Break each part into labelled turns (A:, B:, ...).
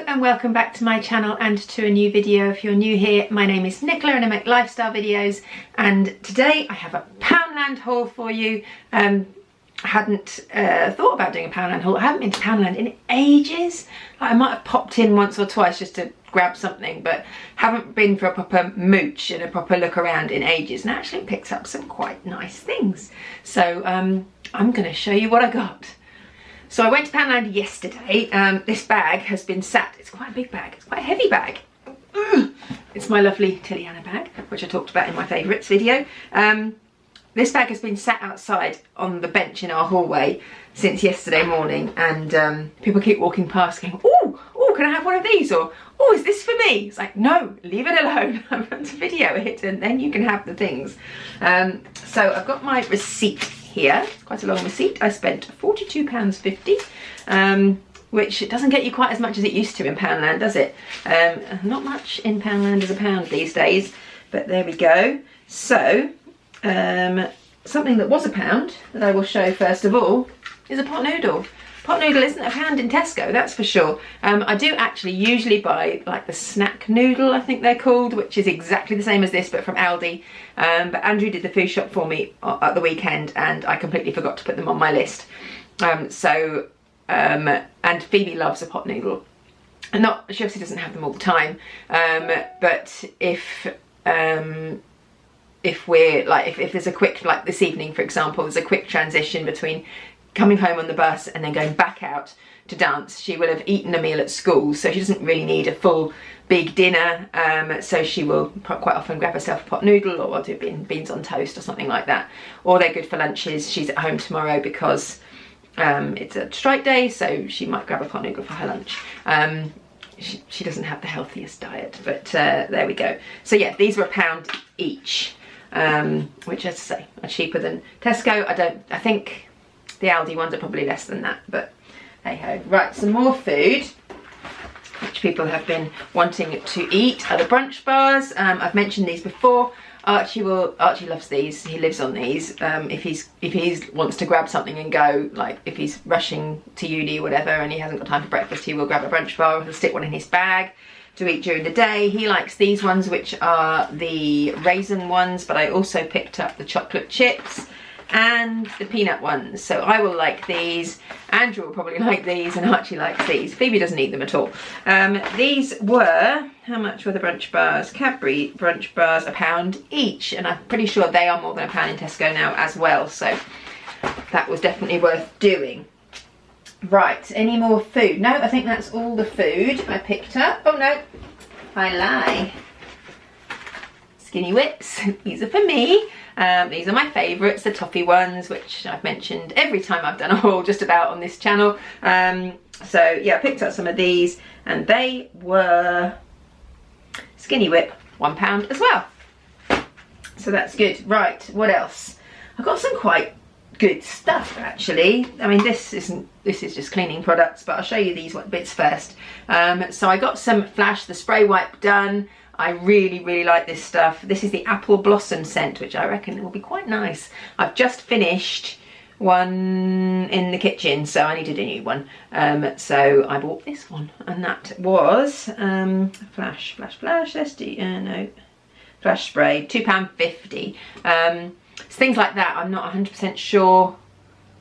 A: and welcome back to my channel and to a new video. If you're new here, my name is Nicola and I make lifestyle videos, and today I have a Poundland haul for you. I hadn't thought about doing a Poundland haul. I haven't been to Poundland in ages. Like, I might have popped in once or twice just to grab something, but haven't been for a proper mooch and a proper look around in ages, and actually picked up some quite nice things. So I'm going to show you what I got. So I went to Poundland yesterday. This bag has been sat, it's quite a big bag, it's quite a heavy bag. It's my lovely Tiliana bag, which I talked about in my favourites video. This bag has been sat outside on the bench in our hallway since yesterday morning, and people keep walking past going, oh, can I have one of these? Or, oh, is this for me? It's like, no, leave it alone. I'm going to video it and then you can have the things. So I've got my receipt here. It's quite a long receipt. I spent £42.50, which doesn't get you quite as much as it used to in Poundland, does it? Not much in Poundland as a pound these days, but there we go. So something that was a pound that I will show first of all is a pot noodle. Pot noodle isn't a pound in Tesco, that's for sure. I do actually usually buy like the snack noodle, I think they're called, which is exactly the same as this but from Aldi. But Andrew did the food shop for me at the weekend and I completely forgot to put them on my list. And Phoebe loves a pot noodle. And she obviously doesn't have them all the time, but if we're like, if there's a quick, like this evening for example, there's a quick transition between coming home on the bus and then going back out to dance, she will have eaten a meal at school, so she doesn't really need a full big dinner, so she will quite often grab herself a pot noodle, or I'll do beans on toast or something like that. Or they're good for lunches. She's at home tomorrow because it's a strike day, so she might grab a pot noodle for her lunch. She doesn't have the healthiest diet, but there we go. So yeah, these were £1 each, which, as I say, are cheaper than Tesco. I think the Aldi ones are probably less than that, but hey ho. Right, some more food which people have been wanting to eat are the brunch bars. I've mentioned these before. Archie loves these. He lives on these. If he wants to grab something and go, like if he's rushing to uni or whatever and he hasn't got time for breakfast, he will grab a brunch bar or he'll stick one in his bag to eat during the day. He likes these ones, which are the raisin ones, but I also picked up the chocolate chips and the peanut ones. So I will like these, Andrew will probably like these, and Archie likes these. Phoebe doesn't eat them at all. These were, how much were the brunch bars? Cadbury brunch bars, £1 each, and I'm pretty sure they are more than £1 in Tesco now as well, so that was definitely worth doing. Right, any more food? No, I think that's all the food I picked up. Oh no, I lie. Skinny whips, these are for me. These are my favourites, the toffee ones, which I've mentioned every time I've done a haul just about on this channel. So yeah, I picked up some of these and they were Skinny Whip, £1 as well. So that's good. Right, what else? I've got some quite good stuff actually. I mean, this is just cleaning products, but I'll show you these bits first. So I got some Flash, the spray wipe done. I really like this stuff. This is the apple blossom scent, which I reckon will be quite nice. I've just finished one in the kitchen, so I needed a new one. So I bought this one, and that was Flash spray, £2.50. Things like that, I'm not 100% sure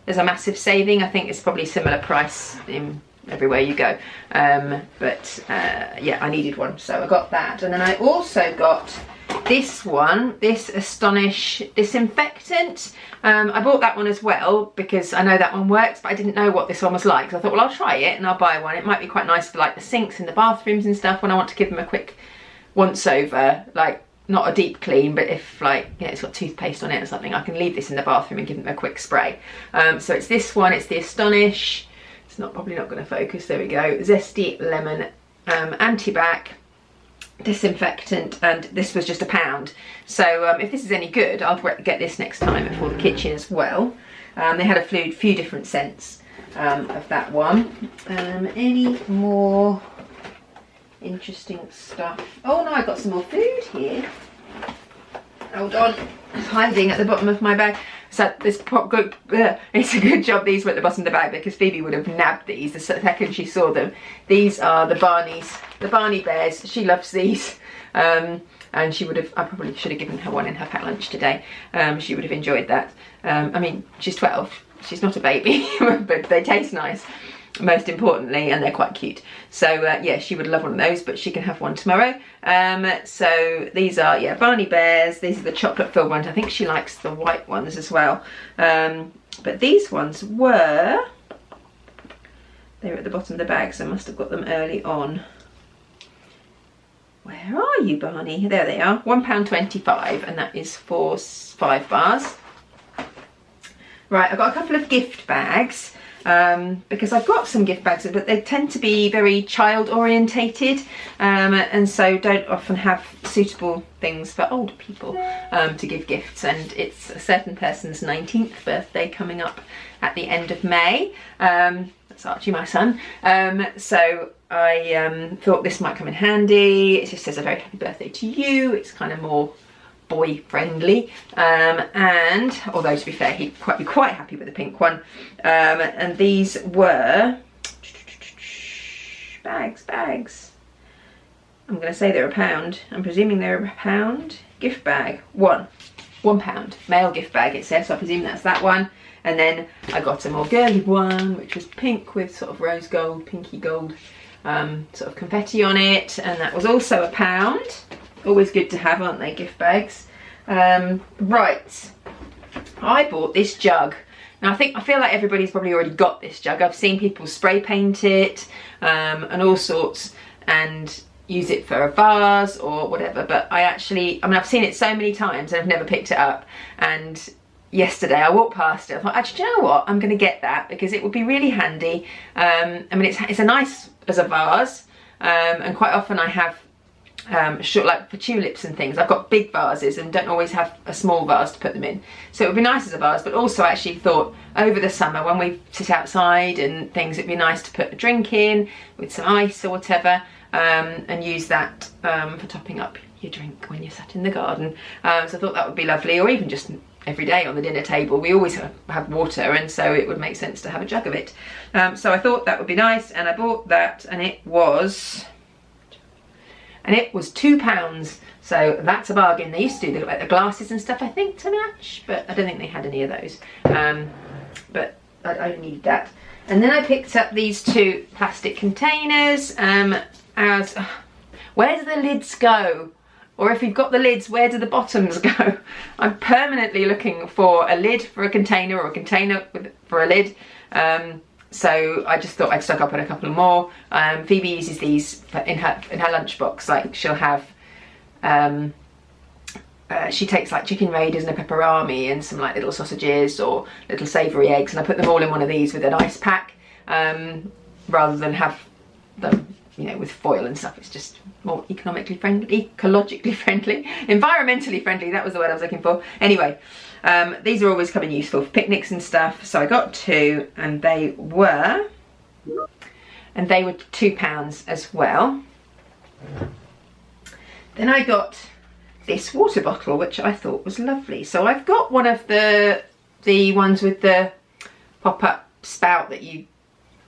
A: there's a massive saving. I think it's probably similar price in everywhere you go, yeah, I needed one, so I got that. And then I also got this one, this Astonish disinfectant. I bought that one as well because I know that one works, but I didn't know what this one was like, so I thought, well, I'll try it and I'll buy one. It might be quite nice for like the sinks in the bathrooms and stuff when I want to give them a quick once over, like not a deep clean, but if like, yeah, it's got toothpaste on it or something, I can leave this in the bathroom and give them a quick spray. So it's this one, it's the Astonish. Probably not going to focus. There we go. Zesty lemon anti-bac disinfectant, and this was just £1. So if this is any good, I'll get this next time for the kitchen as well. They had a few different scents of that one. Any more interesting stuff? Oh no, I got some more food here. Hold on, it's hiding at the bottom of my bag. So it's a good job these were at the bottom of the bag, because Phoebe would have nabbed these the second she saw them. These are the Barney bears. She loves these. And she would have, I probably should have given her one in her packed lunch today. She would have enjoyed that. I mean, she's 12, she's not a baby, but they taste nice, most importantly, and they're quite cute. So yeah, she would love one of those, but she can have one tomorrow. So these are, yeah, Barney bears. These are the chocolate filled ones. I think she likes the white ones as well. But these ones were, they were at the bottom of the bag, so I must have got them early on. Where are you, Barney? There they are. £1.25, and that is for 5 bars. Right, I've got a couple of gift bags, because I've got some gift bags, but they tend to be very child orientated, and so don't often have suitable things for older people to give gifts. And it's a certain person's 19th birthday coming up at the end of May. That's Archie, my son. So I thought this might come in handy. It just says a very happy birthday to you. It's kind of more boy friendly, and although to be fair, he'd be quite happy with the pink one. And these were bags. I'm going to say they're £1. I'm presuming they're £1. Gift bag, £1, male gift bag it says, so I presume that's that one. And then I got a more girly one, which was pink with sort of rose gold, pinky gold sort of confetti on it, and that was also £1. Always good to have, aren't they, gift bags? Right, I bought this jug. Now I feel like everybody's probably already got this jug. I've seen people spray paint it and all sorts, and use it for a vase or whatever, but I've seen it so many times and I've never picked it up. And yesterday I walked past it, I thought, actually, do you know what, I'm going to get that because it would be really handy. I mean, it's a nice as a vase, and quite often I have short, like for tulips and things, I've got big vases and don't always have a small vase to put them in, so it would be nice as a vase. But also I actually thought over the summer when we sit outside and things, it'd be nice to put a drink in with some ice or whatever, and use that for topping up your drink when you're sat in the garden. So I thought that would be lovely, or even just every day on the dinner table. We always have water, and so it would make sense to have a jug of it. So I thought that would be nice, and I bought that, and it was £2, so that's a bargain. They used to do like the glasses and stuff, I think, to match, but I don't think they had any of those. But I needed that. And then I picked up these 2 plastic containers. Where do the lids go? Or if you've got the lids, where do the bottoms go? I'm permanently looking for a lid for a container, or a container for a lid. So I just thought I'd stock up on a couple more. Phoebe uses these in her lunchbox. Like she'll have, she takes like chicken raiders and a pepperami and some like little sausages or little savoury eggs, and I put them all in one of these with an ice pack, rather than have them, you know, with foil and stuff. It's just more ecologically friendly, environmentally friendly. That was the word I was looking for. Anyway. These are always coming useful for picnics and stuff, so I got 2, and they were £2 as well. Then I got this water bottle, which I thought was lovely. So I've got one of the ones with the pop-up spout that you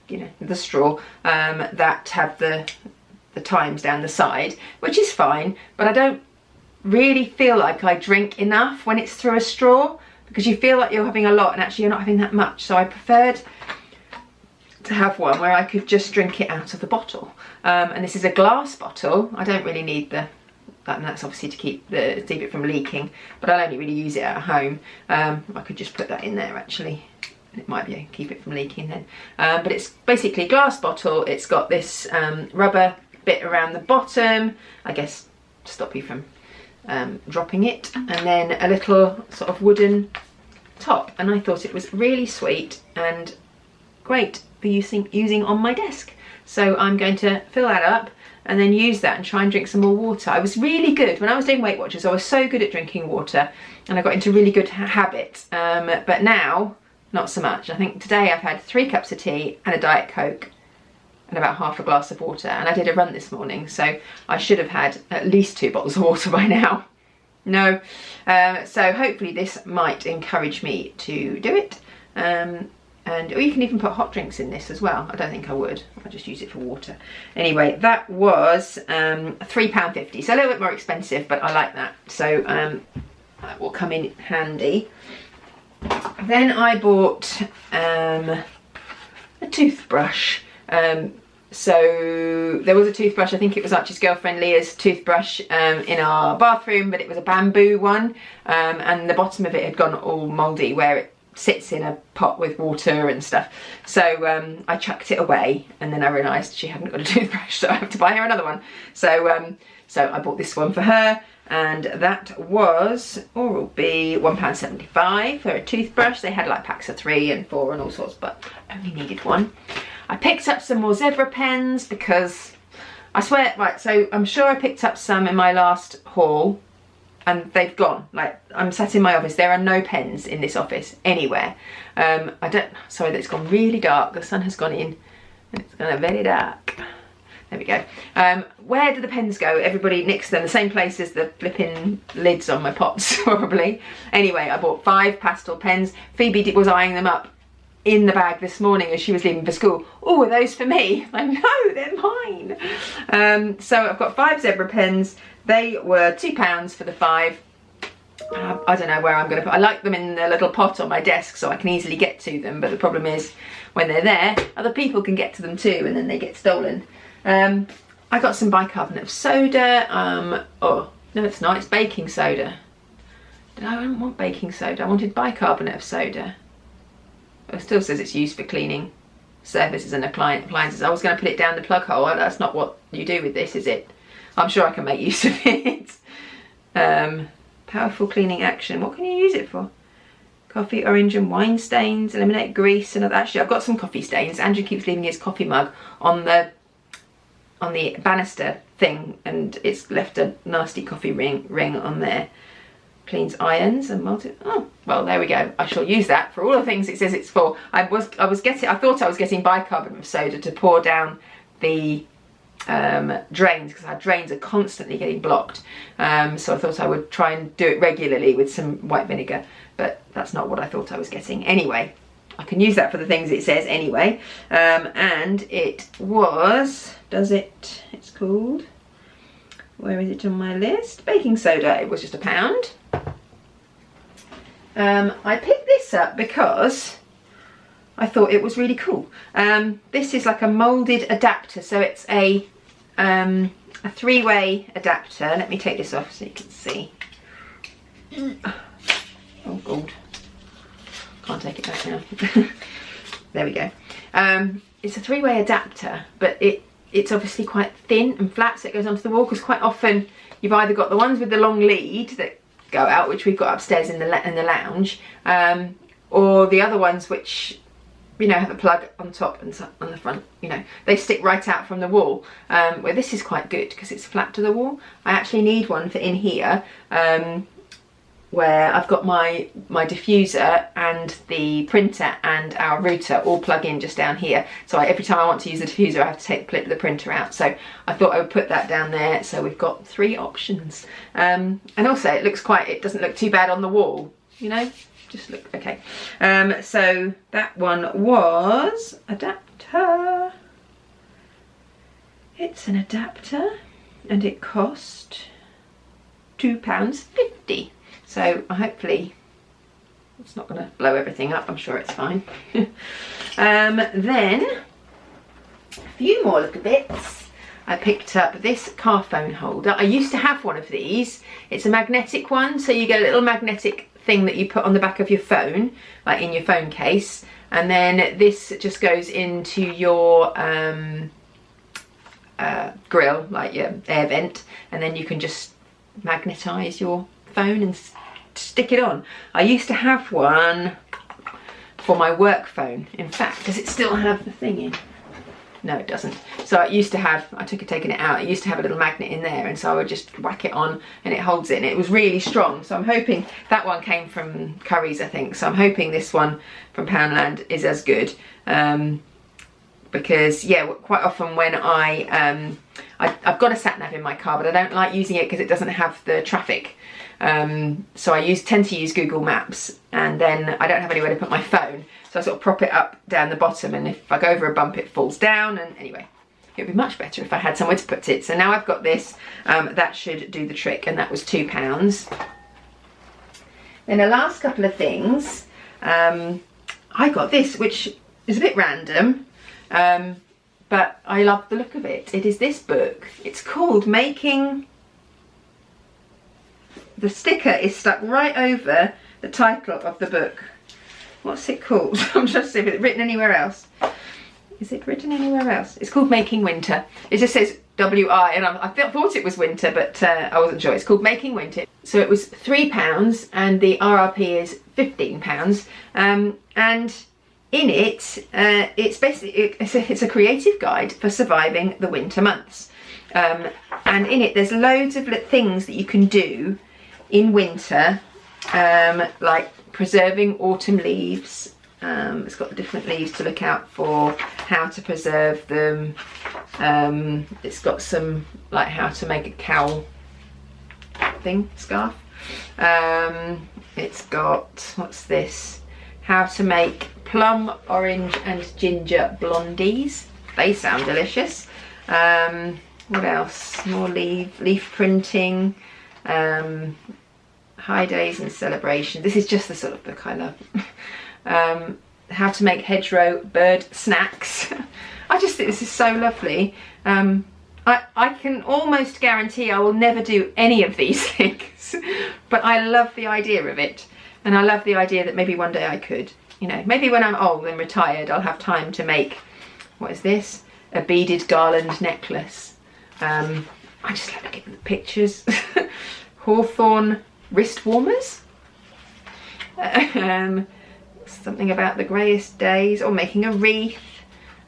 A: know, the straw, that have the times down the side, which is fine, but I don't really feel like I drink enough when it's through a straw, because you feel like you're having a lot and actually you're not having that much. So I preferred to have one where I could just drink it out of the bottle. And this is a glass bottle. I don't really need that's obviously to keep it from leaking, but I'll only really use it at home. I could just put that in there actually, and it might be keep it from leaking then. But it's basically a glass bottle. It's got this rubber bit around the bottom, I guess to stop you from dropping it, and then a little sort of wooden top, and I thought it was really sweet and great for using on my desk. So I'm going to fill that up and then use that and try and drink some more water. I was really good when I was doing Weight Watchers. I was so good at drinking water, and I got into really good habits, but now not so much. I think today I've had 3 cups of tea and a Diet Coke and about half a glass of water, and I did a run this morning, so I should have had at least 2 bottles of water by now. No. So hopefully this might encourage me to do it. Or you can even put hot drinks in this as well. I don't think I would. I'll just use it for water. Anyway, that was £3.50. So a little bit more expensive, but I like that. So that will come in handy. Then I bought a toothbrush. So there was a toothbrush, I think it was Archie's girlfriend Leah's toothbrush in our bathroom, but it was a bamboo one, and the bottom of it had gone all mouldy where it sits in a pot with water and stuff. So I chucked it away, and then I realised she hadn't got a toothbrush, so I have to buy her another one. So so I bought this one for her, and that was Oral-B £1.75 for a toothbrush. They had like packs of 3 and 4 and all sorts, but I only needed one. I picked up some more zebra pens because I swear, right, so I'm sure I picked up some in my last haul and they've gone. Like, I'm sat in my office, there are no pens in this office anywhere. Sorry that it's gone really dark, the sun has gone in and it's gone very dark. There we go. Where do the pens go? Everybody nicks them, the same place as the flipping lids on my pots, probably. Anyway, I bought 5 pastel pens. Phoebe was eyeing them up in the bag this morning as she was leaving for school. Oh, are those for me? I know, they're mine. So I've got 5 zebra pens. They were £2 for the 5. I don't know where I'm going to put. I like them in the little pot on my desk so I can easily get to them, but the problem is when they're there, other people can get to them too and then they get stolen. I got some bicarbonate of soda. Oh, no it's not, it's baking soda. I didn't want baking soda, I wanted bicarbonate of soda. It still says it's used for cleaning surfaces and appliances. I was going to put it down the plug hole. That's not what you do with this, is it? I'm sure I can make use of it. Powerful cleaning action. What can you use it for? Coffee, orange and wine stains, eliminate grease and other. Actually, I've got some coffee stains. Andrew keeps leaving his coffee mug on the banister thing and it's left a nasty coffee ring on there. Cleans irons and oh well, there we go. I shall use that for all the things it says it's for. I thought I was getting bicarbonate of soda to pour down the drains because our drains are constantly getting blocked. So I thought I would try and do it regularly with some white vinegar, but that's not what I thought I was getting. Anyway, I can use that for the things it says anyway. And it was, it's called, where is it on my list? Baking soda. It was just £1. I picked this up because I thought it was really cool. This is like a moulded adapter, so it's a 3-way adapter. Let me take this off so you can see. Oh god, can't take it back now. There we go. It's a 3-way adapter, but it's obviously quite thin and flat, so it goes onto the wall, because quite often you've either got the ones with the long lead that go out, which we've got upstairs in the lounge, or the other ones which, you know, have a plug on top and on the front, you know, they stick right out from the wall. Where this is quite good because it's flat to the wall. I actually need one for in here, where I've got my diffuser and the printer and our router all plug in just down here. So every time I want to use the diffuser, I have to take the printer out. So I thought I would put that down there. So we've got 3 options. And also it doesn't look too bad on the wall, you know, just look okay. So that one was adapter. It's an adapter and it cost £2.50. So hopefully it's not going to blow everything up. I'm sure it's fine. Then a few more little bits. I picked up this car phone holder. I used to have one of these. It's a magnetic one, so you get a little magnetic thing that you put on the back of your phone, like in your phone case, and then this just goes into your grill, like your air vent, and then you can just magnetize your phone and stick it on. I used to have one for my work phone. In fact, does it still have the thing in? No, it doesn't. So it used to have, taken it out, it used to have a little magnet in there, and so I would just whack it on and it holds it, and it was really strong. So I'm hoping, that one came from Curry's, I think, so I'm hoping this one from Poundland is as good. Because yeah, quite often when I I've got a sat nav in my car, but I don't like using it because it doesn't have the traffic. So I tend to use Google Maps, and then I don't have anywhere to put my phone, so I sort of prop it up down the bottom, and if I go over a bump it falls down, and anyway, it would be much better if I had somewhere to put it. So now I've got this, that should do the trick, and that was £2. Then the last couple of things, I got this, which is a bit random, but I love the look of it. It is this book. It's called Making... The sticker is stuck right over the title of the book. What's it called? I'm just seeing if it's written anywhere else. Is it written anywhere else? It's called Making Winter. It just says W-I, and I thought it was winter, but I wasn't sure. It's called Making Winter. So it was £3, and the RRP is £15. And in it, it's basically it's a creative guide for surviving the winter months. And in it, there's loads of things that you can do in winter, like preserving autumn leaves. It's got the different leaves to look out for, how to preserve them. It's got some, like, how to make a cowl thing, scarf. It's got, what's this? How to make plum, orange and ginger blondies. They sound delicious. What else? More leaf printing. High days and celebrations. This is just the sort of book I love. How to make hedgerow bird snacks. I just think this is so lovely. I can almost guarantee I will never do any of these things, but I love the idea of it, and I love the idea that maybe one day I could, you know, maybe when I'm old and retired, I'll have time to make, what is this? A beaded garland necklace. I just like looking at the pictures. Hawthorn wrist warmers. Something about the greyest days, or making a wreath.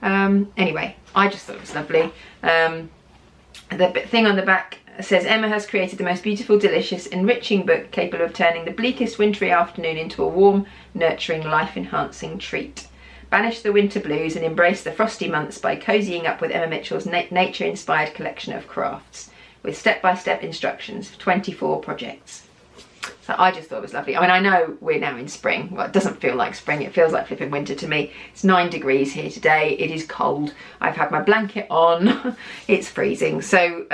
A: Anyway, I just thought it was lovely. The thing on the back says, Emma has created the most beautiful, delicious, enriching book capable of turning the bleakest wintry afternoon into a warm, nurturing, life-enhancing treat. Banish the winter blues and embrace the frosty months by cozying up with Emma Mitchell's nature-inspired collection of crafts, with step-by-step instructions for 24 projects. So I just thought it was lovely. I mean, I know we're now in spring. Well, it doesn't feel like spring. It feels like flipping winter to me. It's 9 degrees here today. It is cold. I've had my blanket on. It's freezing. So,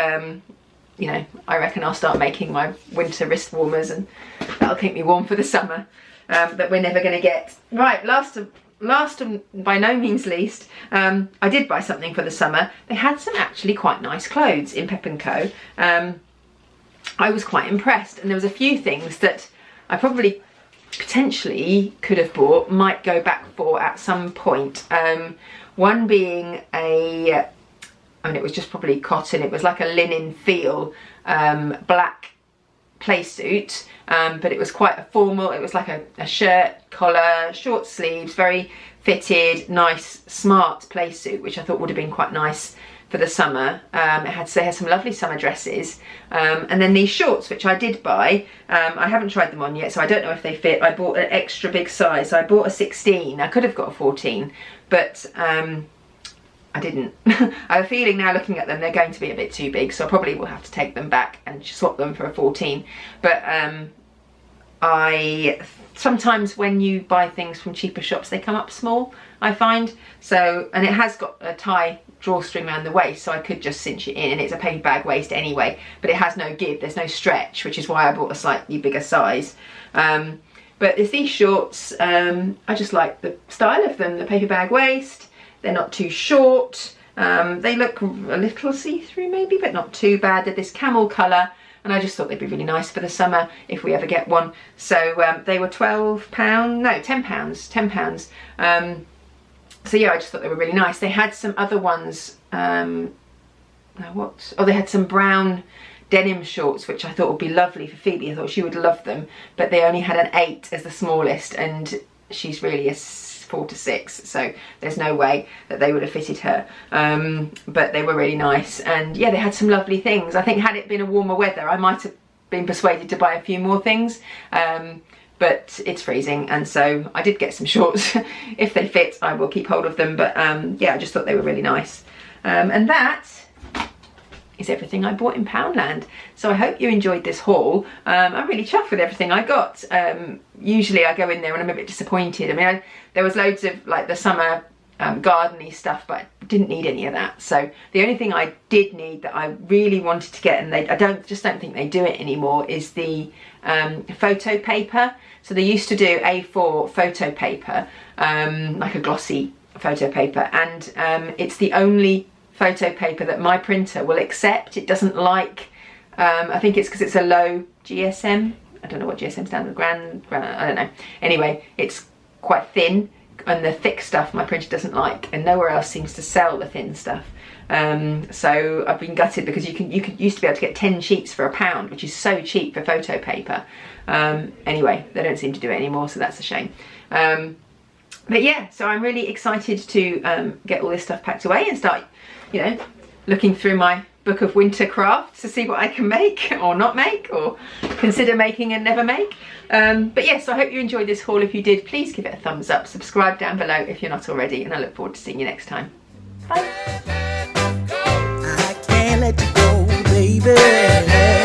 A: you know, I reckon I'll start making my winter wrist warmers, and that'll keep me warm for the summer that we're never going to get. Right, last and by no means least, I did buy something for the summer. They had some actually quite nice clothes in Pep&Co. I was quite impressed, and there was a few things that I probably potentially could have bought, might go back for at some point. One being I mean, it was just probably cotton. It was like a linen feel black play suit, but it was quite a formal. It was like a shirt, collar, short sleeves, very fitted, nice, smart play suit, which I thought would have been quite nice for the summer. They had some lovely summer dresses, and then these shorts, which I did buy. I haven't tried them on yet, so I don't know if they fit. I bought an extra big size, so I bought a 16. I could have got a 14, but I didn't. I have a feeling now, looking at them, they're going to be a bit too big, so I probably will have to take them back and swap them for a 14. But sometimes when you buy things from cheaper shops, they come up small, I find. So, and it has got a tie drawstring around the waist, so I could just cinch it in, and it's a paper bag waist anyway, but it has no give, there's no stretch, which is why I bought a slightly bigger size. But there's these shorts. I just like the style of them, the paper bag waist. They're not too short. They look a little see-through maybe, but not too bad. They're this camel colour, and I just thought they'd be really nice for the summer if we ever get one. So they were £12, no, £10. So yeah, I just thought they were really nice. They had some other ones. They had some brown denim shorts, which I thought would be lovely for Phoebe. I thought she would love them, but they only had an 8 as the smallest, and she's really a 4 to 6, so there's no way that they would have fitted her. But they were really nice, and yeah, they had some lovely things. I think had it been a warmer weather, I might have been persuaded to buy a few more things. But it's freezing, and so I did get some shorts. If they fit, I will keep hold of them, but yeah, I just thought they were really nice. And that is everything I bought in Poundland. So I hope you enjoyed this haul. I'm really chuffed with everything I got. Usually I go in there and I'm a bit disappointed. I mean, there was loads of like the summer garden-y stuff, but I didn't need any of that. So the only thing I did need that I really wanted to get, and I don't think they do it anymore, is the photo paper. So they used to do A4 photo paper, like a glossy photo paper, and it's the only photo paper that my printer will accept. It doesn't like, I think it's because it's a low GSM. I don't know what GSM stands for, I don't know. Anyway, it's quite thin, and the thick stuff my printer doesn't like, and nowhere else seems to sell the thin stuff. So I've been gutted, because you used to be able to get 10 sheets for £1, which is so cheap for photo paper. Anyway, they don't seem to do it anymore, so that's a shame. But yeah, so I'm really excited to get all this stuff packed away and start, you know, looking through my book of winter crafts to see what I can make or not make, or consider making and never make. But yeah, so I hope you enjoyed this haul. If you did, please give it a thumbs up, subscribe down below if you're not already, and I look forward to seeing you next time. Bye. I can't let you go, baby.